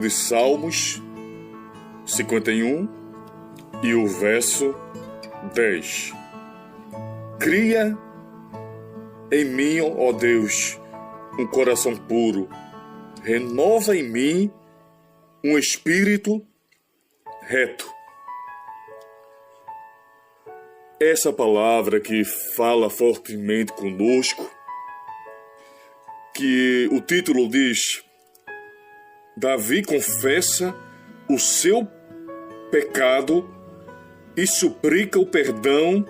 de Salmos 51 e o verso 10. Cria em mim, ó Deus, um coração puro, renova em mim um espírito reto. Essa palavra que fala fortemente conosco, que o título diz: Davi confessa o seu pecado e suplica o perdão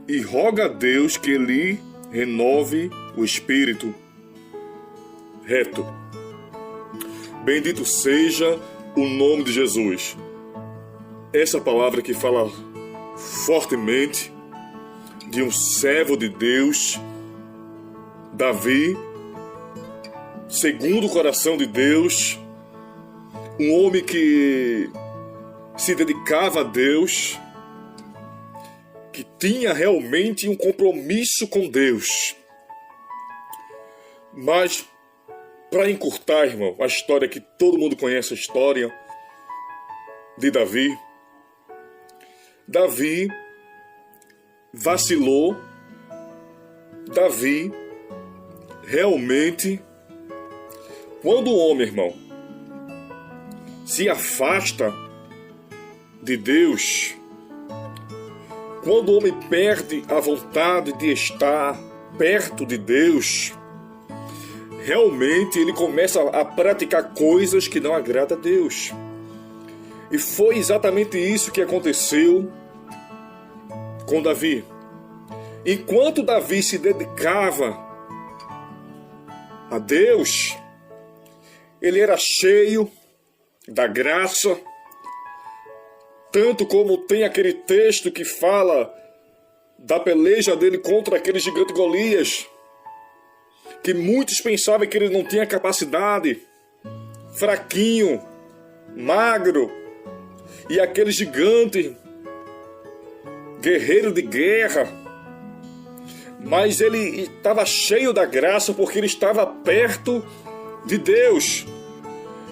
e roga a Deus que lhe renove o espírito reto. Bendito seja o nome de Jesus. Essa palavra que fala fortemente de um servo de Deus, Davi, segundo o coração de Deus, um homem que se dedicava a Deus, que tinha realmente um compromisso com Deus. Mas, para encurtar, irmão, a história que todo mundo conhece, a história de Davi, Davi vacilou, Davi realmente, quando o homem, irmão, se afasta de Deus, quando o homem perde a vontade de estar perto de Deus, realmente ele começa a praticar coisas que não agradam a Deus. E foi exatamente isso que aconteceu com Davi. Enquanto Davi se dedicava a Deus, ele era cheio da graça, tanto como tem aquele texto que fala da peleja dele contra aquele gigante Golias, que muitos pensavam que ele não tinha capacidade, fraquinho, magro, e aquele gigante, guerreiro de guerra, mas ele estava cheio da graça porque ele estava perto de Deus.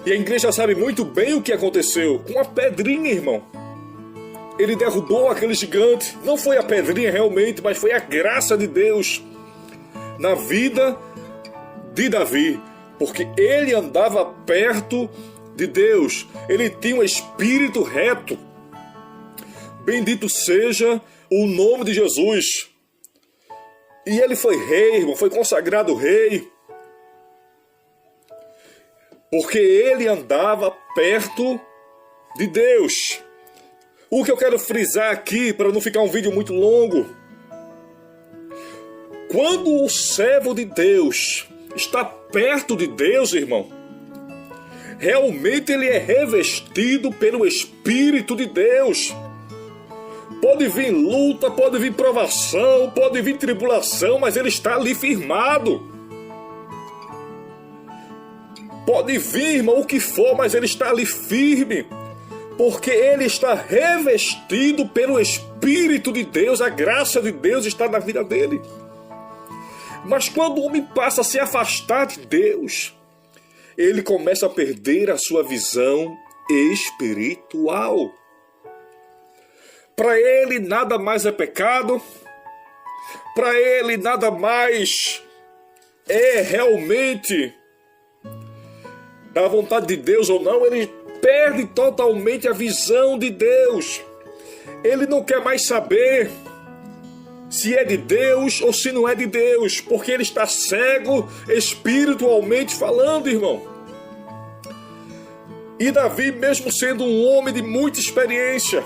E a igreja sabe muito bem o que aconteceu com a pedrinha, irmão. Ele derrubou aquele gigante. Não foi a pedrinha realmente, mas foi a graça de Deus na vida de Davi, porque ele andava perto de Deus. Ele tinha um espírito reto. Bendito seja o nome de Jesus. E ele foi rei, irmão, foi consagrado rei, porque ele andava perto de Deus. O que eu quero frisar aqui, para não ficar um vídeo muito longo: quando o servo de Deus está perto de Deus, irmão, realmente ele é revestido pelo Espírito de Deus. Pode vir luta, pode vir provação, pode vir tribulação, mas ele está ali firmado. Pode vir, irmão, o que for, mas ele está ali firme, porque ele está revestido pelo Espírito de Deus, a graça de Deus está na vida dele. Mas quando o homem passa a se afastar de Deus, ele começa a perder a sua visão espiritual. Para ele nada mais é pecado, para ele nada mais é realmente da vontade de Deus ou não. Ele perde totalmente a visão de Deus. Ele não quer mais saber se é de Deus ou se não é de Deus, porque ele está cego espiritualmente falando, irmão. E Davi, mesmo sendo um homem de muita experiência,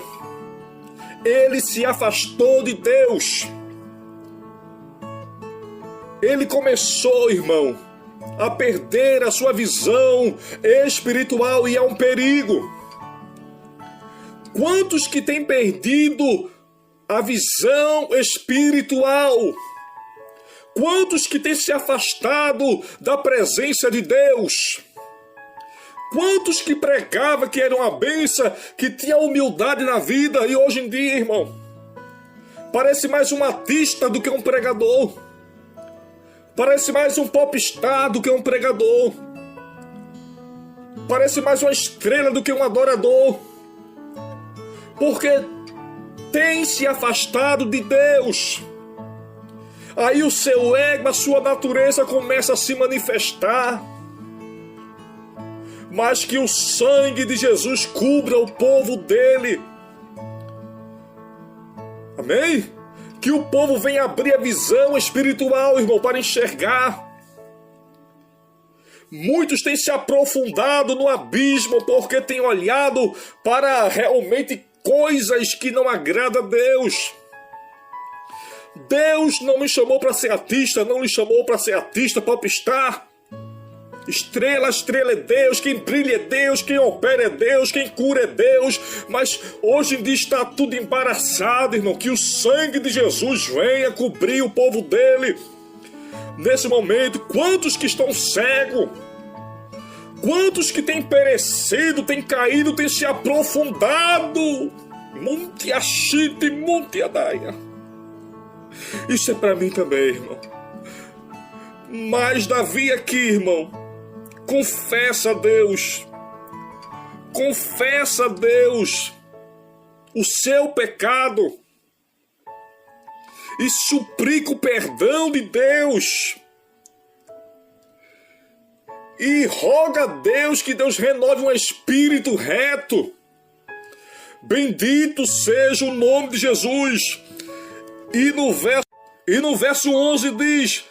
ele se afastou de Deus. Ele começou, irmão, a perder a sua visão espiritual, e é um perigo. Quantos que têm perdido a visão espiritual? Quantos que têm se afastado da presença de Deus? Quantos que pregavam que era uma bênção, que tinha humildade na vida, e hoje em dia, irmão, parece mais um artista do que um pregador. Parece mais um popstar do que um pregador. parece mais uma estrela do que um adorador, porque tem se afastado de Deus. Aí o seu ego, a sua natureza começa a se manifestar. Mas que o sangue de Jesus cubra o povo dele. Amém? Que o povo venha abrir a visão espiritual, irmão, para enxergar. Muitos têm se aprofundado no abismo porque têm olhado para realmente coisas que não agradam a Deus. Deus não me chamou para ser artista, não lhe chamou para ser artista, popstar. Estrela é Deus, quem brilha é Deus, quem opera é Deus, quem cura é Deus. Mas hoje em dia está tudo embaraçado, irmão. Que o sangue de Jesus venha cobrir o povo dele. Nesse momento, quantos que estão cegos? Quantos que têm perecido, têm caído, têm se aprofundado? Monte Achite, Monte Adaia. Isso é para mim também, irmão. Mas Davi aqui, irmão, confessa a Deus o seu pecado e suplica o perdão de Deus e roga a Deus que Deus renove um espírito reto. Bendito seja o nome de Jesus. E no verso 11 diz: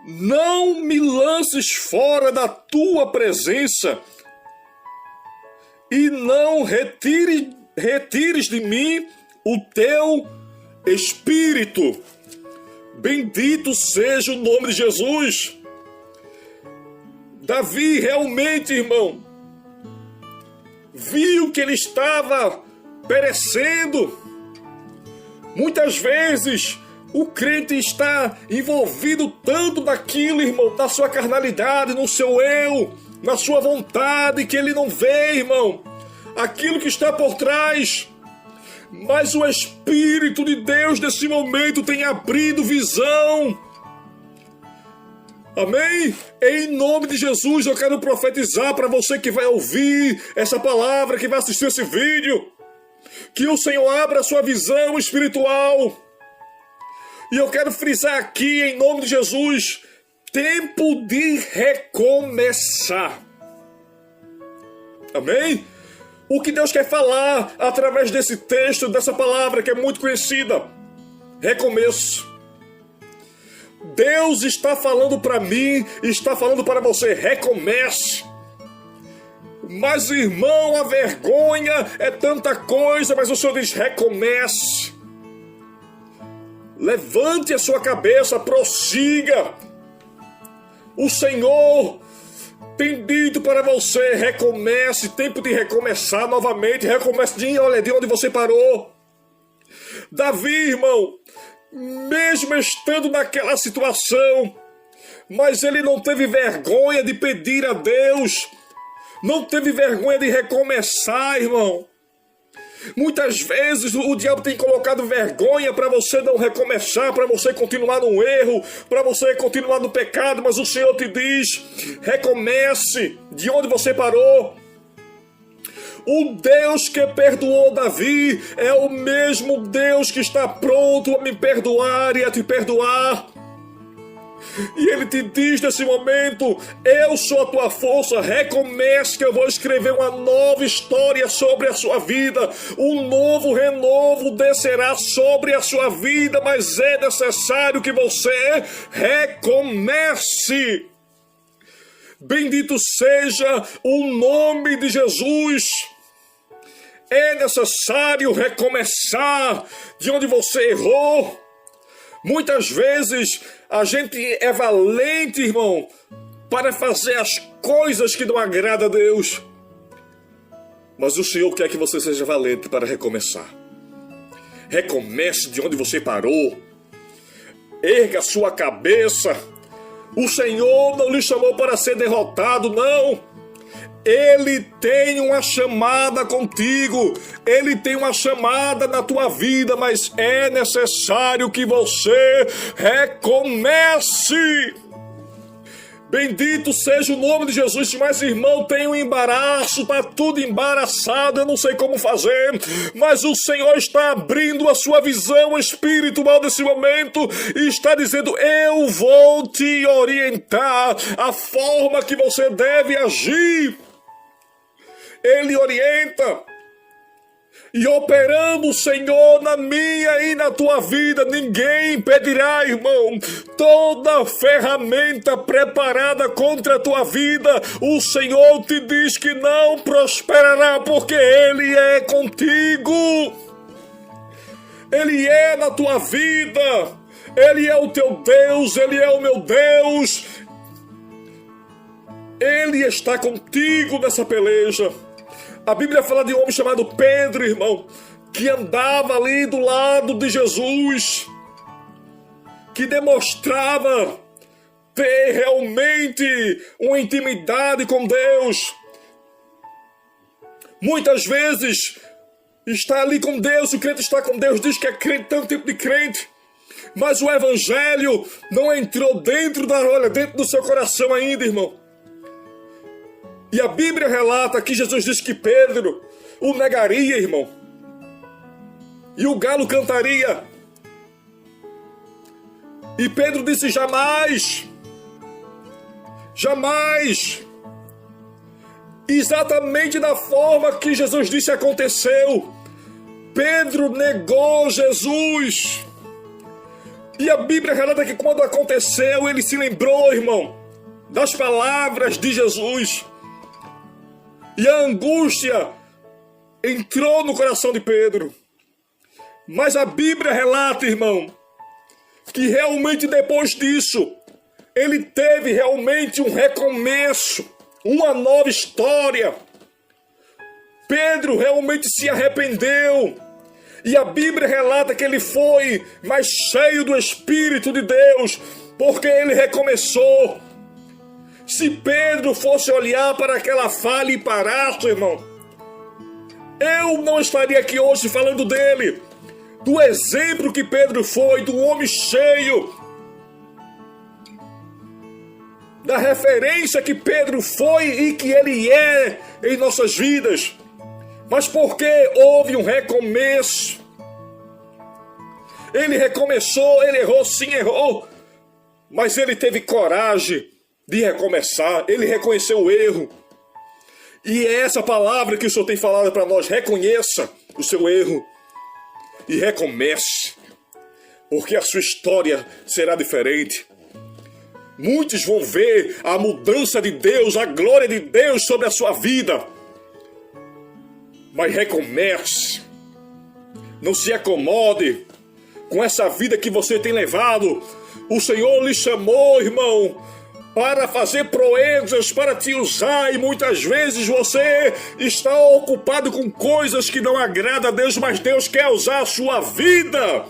não me lances fora da tua presença e não retires de mim o teu espírito. Bendito seja o nome de Jesus. Davi realmente, irmão, viu que ele estava perecendo. Muitas vezes o crente está envolvido tanto naquilo, irmão, na sua carnalidade, no seu eu, na sua vontade, que ele não vê, irmão, aquilo que está por trás. Mas o Espírito de Deus nesse momento tem abrido visão. Amém? Em nome de Jesus eu quero profetizar para você que vai ouvir essa palavra, que vai assistir esse vídeo, que o Senhor abra a sua visão espiritual. E eu quero frisar aqui, em nome de Jesus, tempo de recomeçar. Amém? O que Deus quer falar através desse texto, dessa palavra que é muito conhecida: recomeço. Deus está falando para mim, está falando para você: recomece. Mas, irmão, a vergonha é tanta coisa, mas o Senhor diz: recomece. Levante a sua cabeça, prossiga. O Senhor tem dito para você: recomece, tempo de recomeçar novamente, recomece de onde você parou. Davi, irmão, mesmo estando naquela situação, mas ele não teve vergonha de pedir a Deus, não teve vergonha de recomeçar, irmão. Muitas vezes o diabo tem colocado vergonha para você não recomeçar, para você continuar no erro, para você continuar no pecado, mas o Senhor te diz: recomece de onde você parou. O Deus que perdoou Davi é o mesmo Deus que está pronto a me perdoar e a te perdoar. E Ele te diz nesse momento: eu sou a tua força, recomece que eu vou escrever uma nova história sobre a sua vida. Um novo renovo descerá sobre a sua vida, mas é necessário que você recomece. Bendito seja o nome de Jesus. É necessário recomeçar de onde você errou. Muitas vezes a gente é valente, irmão, para fazer as coisas que não agradam a Deus. Mas o Senhor quer que você seja valente para recomeçar. Recomece de onde você parou. Erga a sua cabeça. O Senhor não lhe chamou para ser derrotado, não. Ele tem uma chamada contigo, Ele tem uma chamada na tua vida, mas é necessário que você recomece. Bendito seja o nome de Jesus. Mas, irmão, tem um embaraço, tá tudo embaraçado, eu não sei como fazer. Mas o Senhor está abrindo a sua visão espiritual nesse momento e está dizendo: eu vou te orientar a forma que você deve agir. Ele orienta. E operando o Senhor na minha e na tua vida, ninguém impedirá, irmão. Toda ferramenta preparada contra a tua vida, o Senhor te diz que não prosperará, porque Ele é contigo. Ele é na tua vida. Ele é o teu Deus, Ele é o meu Deus. Ele está contigo nessa peleja. A Bíblia fala de um homem chamado Pedro, irmão, que andava ali do lado de Jesus, que demonstrava ter realmente uma intimidade com Deus. Muitas vezes está ali com Deus, o crente está com Deus, diz que é crente, tanto tipo de crente, mas o evangelho não entrou dentro do seu coração ainda, irmão. E a Bíblia relata que Jesus disse que Pedro o negaria, irmão. E o galo cantaria. E Pedro disse: jamais. Jamais. Exatamente da forma que Jesus disse aconteceu. Pedro negou Jesus. E a Bíblia relata que quando aconteceu, ele se lembrou, irmão, das palavras de Jesus. E a angústia entrou no coração de Pedro. Mas a Bíblia relata, irmão, que realmente depois disso, ele teve realmente um recomeço, uma nova história. Pedro realmente se arrependeu. E a Bíblia relata que ele foi mais cheio do Espírito de Deus, porque ele recomeçou. Se Pedro fosse olhar para aquela falha e parasse, irmão, eu não estaria aqui hoje falando dele, do exemplo que Pedro foi, do homem cheio, da referência que Pedro foi e que ele é em nossas vidas. Mas porque houve um recomeço. Ele recomeçou, ele errou, sim, errou, mas ele teve coragem de recomeçar, ele reconheceu o erro. E é essa palavra que o Senhor tem falado para nós: reconheça o seu erro e recomece, porque a sua história será diferente. Muitos vão ver a mudança de Deus, a glória de Deus sobre a sua vida. Mas recomece, não se acomode com essa vida que você tem levado. O Senhor lhe chamou, irmão, para fazer proezas, para te usar, e muitas vezes você está ocupado com coisas que não agradam a Deus, mas Deus quer usar a sua vida.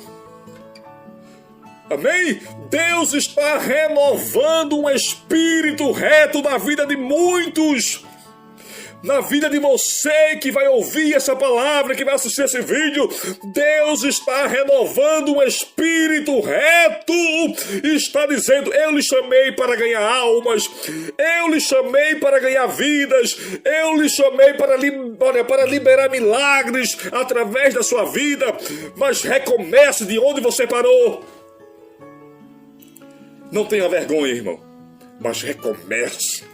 Amém? Deus está renovando um espírito reto na vida de muitos. Na vida de você que vai ouvir essa palavra, que vai assistir esse vídeo, Deus está renovando um espírito reto. Está dizendo: eu lhe chamei para ganhar almas, eu lhe chamei para ganhar vidas, eu lhe chamei para liberar milagres através da sua vida. Mas recomece de onde você parou. Não tenha vergonha, irmão, mas recomece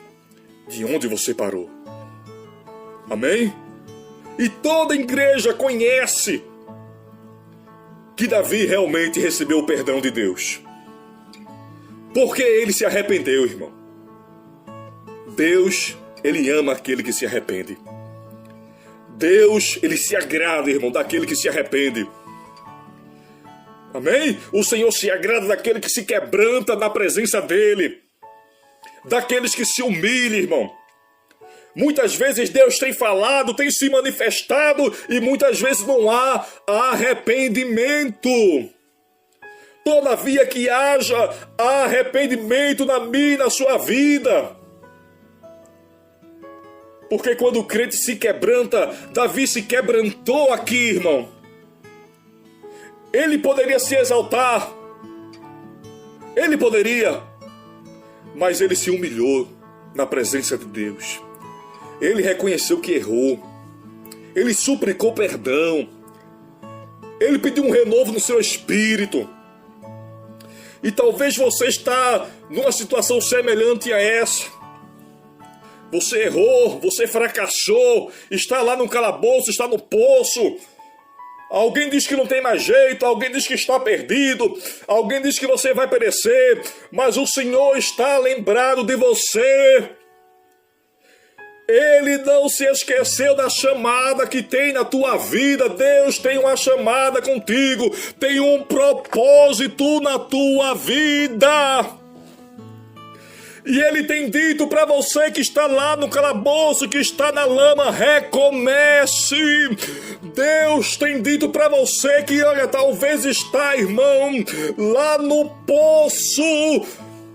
de onde você parou. Amém? E toda a igreja conhece que Davi realmente recebeu o perdão de Deus, porque ele se arrependeu, irmão. Deus, ele ama aquele que se arrepende. Deus, ele se agrada, irmão, daquele que se arrepende. Amém? O Senhor se agrada daquele que se quebranta na presença dele, daqueles que se humilham, irmão. Muitas vezes Deus tem falado, tem se manifestado, e muitas vezes não há arrependimento. Todavia que haja arrependimento na minha e na sua vida. Porque quando o crente se quebranta, Davi se quebrantou aqui, irmão. Ele poderia se exaltar. Ele poderia. Mas ele se humilhou na presença de Deus. Ele reconheceu que errou. Ele suplicou perdão. Ele pediu um renovo no seu espírito. E talvez você está numa situação semelhante a essa. Você errou, você fracassou, está lá no calabouço, está no poço. Alguém diz que não tem mais jeito, alguém diz que está perdido, alguém diz que você vai perecer, mas o Senhor está lembrado de você. Ele não se esqueceu da chamada que tem na tua vida. Deus tem uma chamada contigo, tem um propósito na tua vida. E Ele tem dito para você que está lá no calabouço, que está na lama, recomece. Deus tem dito para você que, olha, talvez está, irmão, lá no poço,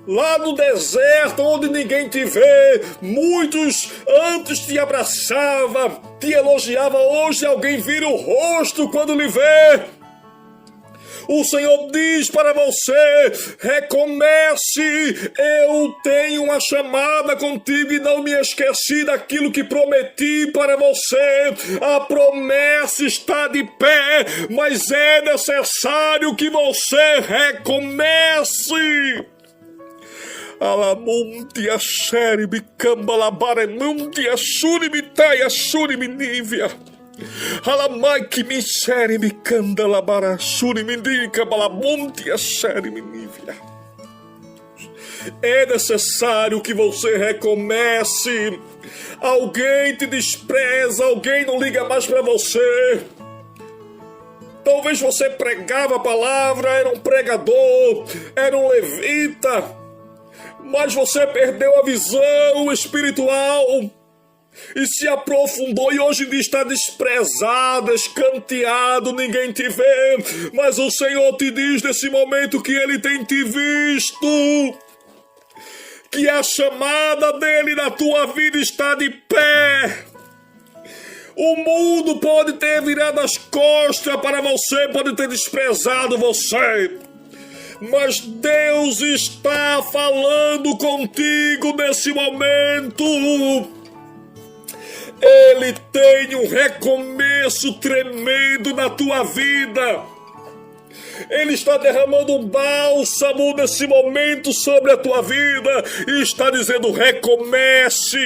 lá no deserto, onde ninguém te vê. Muitos antes te abraçavam, te elogiavam. Hoje alguém vira o rosto quando lhe vê. O Senhor diz para você, recomece, eu tenho uma chamada contigo e não me esqueci daquilo que prometi para você. A promessa está de pé, mas é necessário que você recomece. Alamunti asheri bicamba labaremunti ashuri bitai ashuri minívia. Alamai que me xere me canda labara shuri me dica balamunti a xere me nívia. É necessário que você recomece. Alguém te despreza, alguém não liga mais para você. Talvez você pregava a palavra, era um pregador, era um levita, mas você perdeu a visão espiritual e se aprofundou e hoje em dia está desprezado, escanteado, ninguém te vê. Mas o Senhor te diz nesse momento que Ele tem te visto, que a chamada dEle na tua vida está de pé. O mundo pode ter virado as costas para você, pode ter desprezado você, mas Deus está falando contigo nesse momento. Ele tem um recomeço tremendo na tua vida. Ele está derramando um bálsamo nesse momento sobre a tua vida e está dizendo, recomece.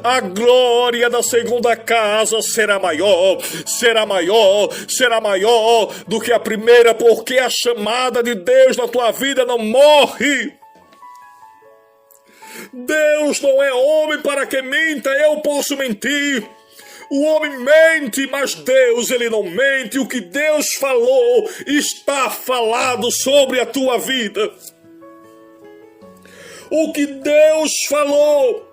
A glória da segunda casa será maior, será maior, será maior do que a primeira, porque a chamada de Deus na tua vida não morre. Deus não é homem para que minta, eu posso mentir. O homem mente, mas Deus, Ele não mente. O que Deus falou está falado sobre a tua vida. O que Deus falou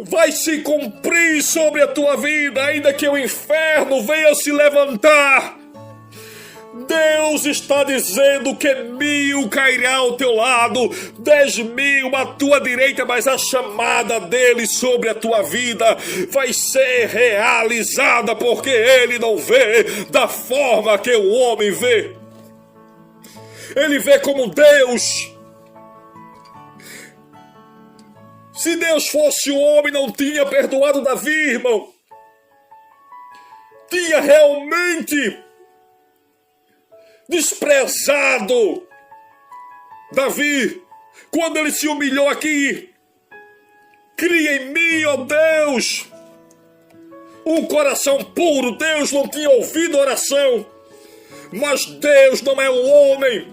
vai se cumprir sobre a tua vida, ainda que o inferno venha se levantar. Deus está dizendo que 1.000 cairá ao teu lado, 10.000 à tua direita, mas a chamada dele sobre a tua vida vai ser realizada, porque ele não vê da forma que o homem vê. Ele vê como Deus. Se Deus fosse um homem, não tinha perdoado Davi, irmão. Tinha realmente desprezado Davi, quando ele se humilhou aqui. Cria em mim, ó Deus, um coração puro. Deus não tinha ouvido a oração, mas Deus não é um homem.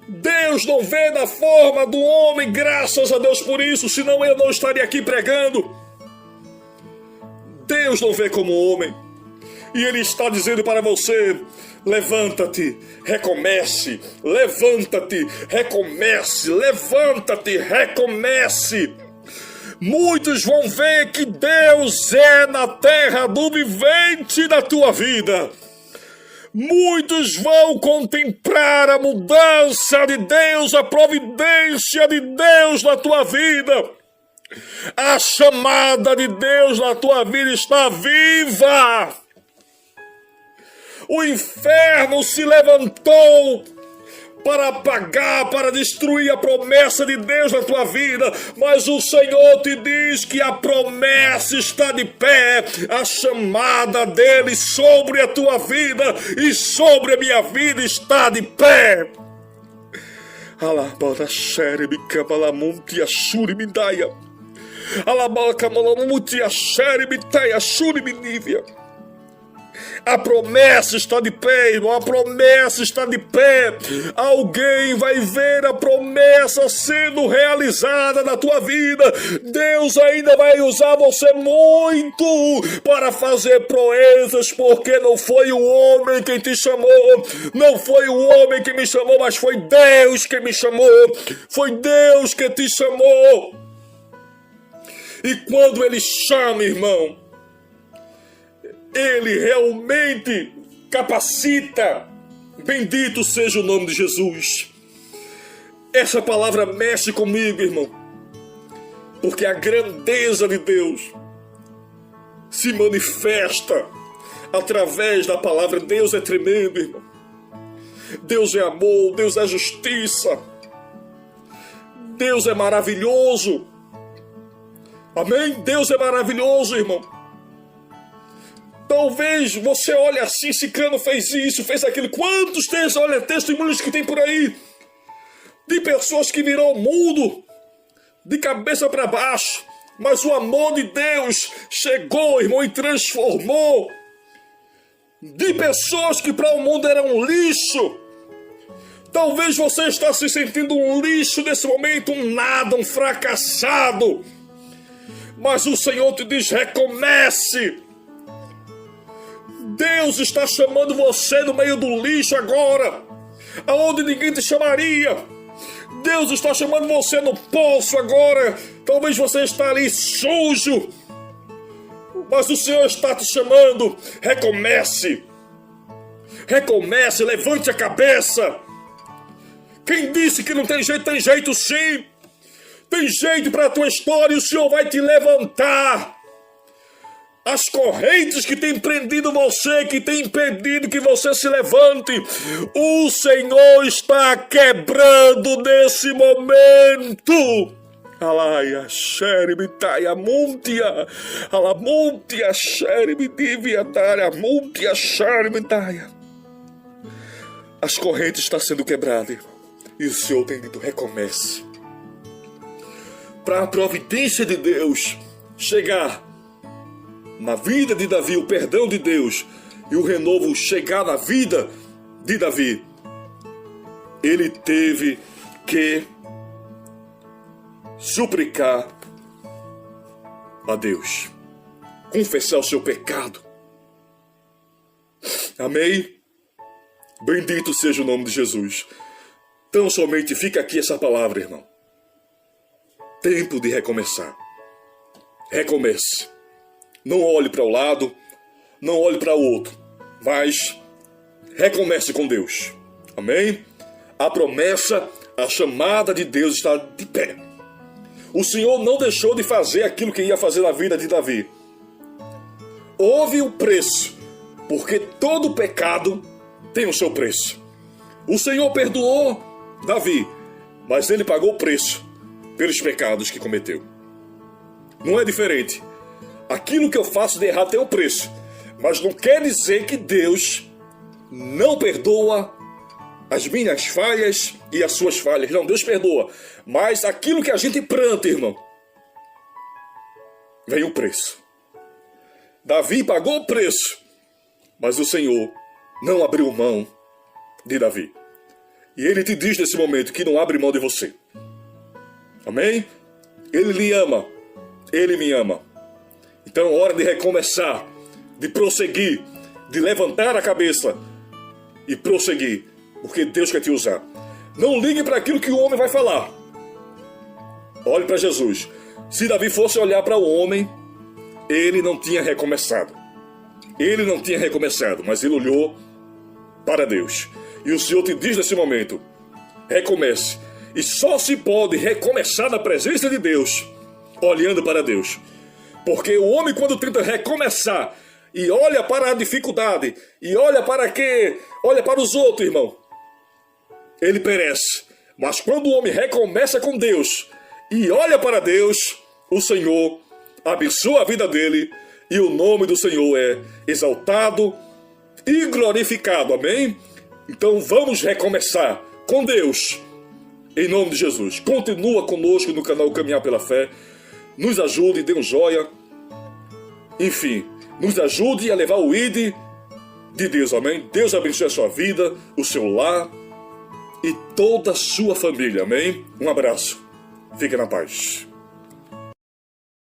Deus não vê da forma do homem, graças a Deus por isso, senão eu não estaria aqui pregando. Deus não vê como homem, e Ele está dizendo para você, levanta-te, recomece, levanta-te, recomece, levanta-te, recomece. Muitos vão ver que Deus é na terra do vivente da tua vida. Muitos vão contemplar a mudança de Deus, a providência de Deus na tua vida. A chamada de Deus na tua vida está viva. O inferno se levantou para apagar, para destruir a promessa de Deus na tua vida, mas o Senhor te diz que a promessa está de pé, a chamada dele sobre a tua vida e sobre a minha vida está de pé. Alabala xerebe cabalamunti ashuri midaia. Alabala camalamunti axerebe taia ashuri minívia. A promessa está de pé, irmão, a promessa está de pé. Alguém vai ver a promessa sendo realizada na tua vida. Deus ainda vai usar você muito para fazer proezas, porque não foi o homem quem te chamou, não foi o homem que me chamou, mas foi Deus que me chamou, foi Deus que te chamou. E quando Ele chama, irmão, Ele realmente capacita. Bendito seja o nome de Jesus. Essa palavra mexe comigo, irmão, porque a grandeza de Deus se manifesta através da palavra. Deus é tremendo, irmão. Deus é amor, Deus é justiça, Deus é maravilhoso. Amém? Deus é maravilhoso, irmão. Talvez você olhe assim, Cicrano fez isso, fez aquilo. Quantos testemunhos que tem por aí de pessoas que viram o mundo de cabeça para baixo, mas o amor de Deus chegou, irmão, e transformou. De pessoas que para o mundo eram um lixo. Talvez você está se sentindo um lixo nesse momento, um nada, um fracassado. Mas o Senhor te diz: recomece. Deus está chamando você no meio do lixo agora, aonde ninguém te chamaria. Deus está chamando você no poço agora. Talvez você está ali sujo, mas o Senhor está te chamando. Recomece. Recomece, levante a cabeça. Quem disse que não tem jeito? Tem jeito sim. Tem jeito para a tua história e o Senhor vai te levantar. As correntes que têm prendido você, que têm impedido que você se levante, o Senhor está quebrando nesse momento. Alaia, xerebe, taia, muntia, alamuntia, xerebe, divia, taia, muntia, xerebe, taia. As correntes estão sendo quebradas, irmão, e o Senhor tem dito: recomece. Para a providência de Deus chegar na vida de Davi, o perdão de Deus e o renovo chegar na vida de Davi, ele teve que suplicar a Deus, confessar o seu pecado. Amém? Bendito seja o nome de Jesus. Tão somente fica aqui essa palavra, irmão. Tempo de recomeçar. Recomece. Não olhe para o lado, não olhe para o outro, mas recomece com Deus. Amém? A promessa, a chamada de Deus está de pé. O Senhor não deixou de fazer aquilo que ia fazer na vida de Davi. Houve o preço, porque todo pecado tem o seu preço. O Senhor perdoou Davi, mas ele pagou o preço pelos pecados que cometeu. Não é diferente. Aquilo que eu faço de errado tem um preço, mas não quer dizer que Deus não perdoa as minhas falhas e as suas falhas. Não, Deus perdoa, mas aquilo que a gente planta, irmão, vem o preço. Davi pagou o preço, mas o Senhor não abriu mão de Davi. E Ele te diz nesse momento que não abre mão de você. Amém? Ele lhe ama, Ele me ama. Então é hora de recomeçar, de prosseguir, de levantar a cabeça e prosseguir, porque Deus quer te usar. Não ligue para aquilo que o homem vai falar. Olhe para Jesus. Se Davi fosse olhar para o homem, ele não tinha recomeçado. Ele não tinha recomeçado, mas ele olhou para Deus. E o Senhor te diz nesse momento: recomece. E só se pode recomeçar na presença de Deus, olhando para Deus. Porque o homem, quando tenta recomeçar e olha para a dificuldade, e olha para os outros, irmão, ele perece. Mas quando o homem recomeça com Deus e olha para Deus, o Senhor abençoa a vida dele e o nome do Senhor é exaltado e glorificado. Amém? Então vamos recomeçar com Deus. Em nome de Jesus. Continua conosco no canal Caminhar pela Fé. Nos ajude, dê um joia. Enfim, nos ajude a levar o ID de Deus. Amém? Deus abençoe a sua vida, o seu lar e toda a sua família. Amém? Um abraço. Fique na paz.